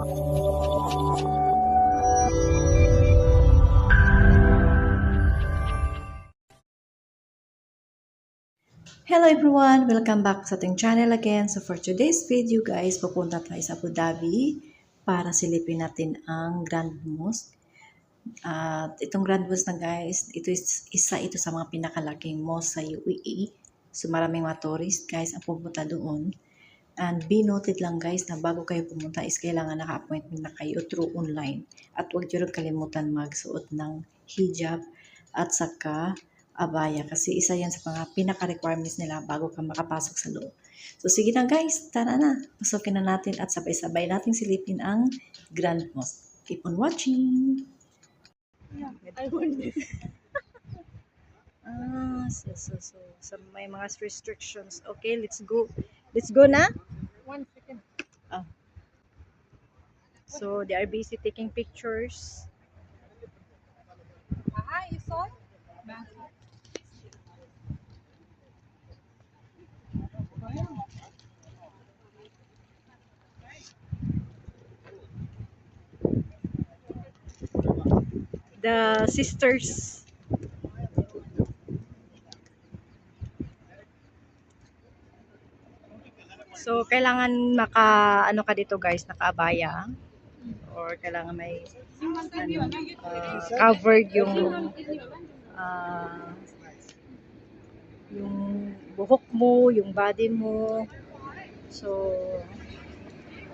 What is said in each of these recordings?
Hello everyone! Welcome back sa ating channel again. So for today's video guys, pupunta tayo sa Abu Dhabi para silipin natin ang Grand Mosque. At itong Grand Mosque na guys, isa ito sa mga pinakalaking mosque sa UAE. So maraming mga tourist guys ang pupunta doon. And be noted lang guys na bago kayo pumunta is kailangan naka-appointment na kayo through online. At huwag nyo rin kalimutan magsuot ng hijab at saka abaya kasi isa yan sa mga pinaka-requirements nila bago ka makapasok sa loob. So sige na guys, tara na. Pasukin na natin at sabay-sabay natin silipin ang Grand Mosque. Keep on watching! Yeah, I want this. So may mga restrictions. Okay, let's go. Let's go na? 1 second. Oh. So they are busy taking pictures. Hi, you saw? The sisters. So kailangan ano ka dito guys, nakaabaya or kailangan may covered uh, yung buhok mo, yung body mo. So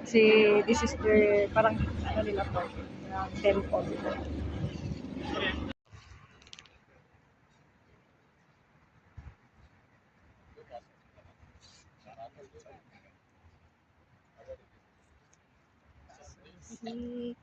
kasi this is the parang ano nila to, temple. See,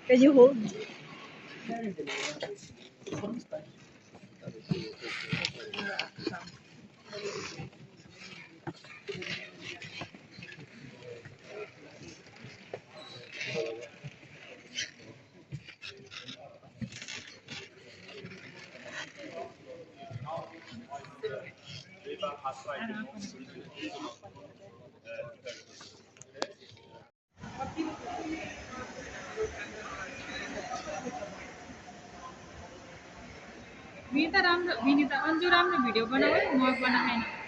can you hold? Vinita अंजु राम्रो भिडियो बनाऊ म बनाएन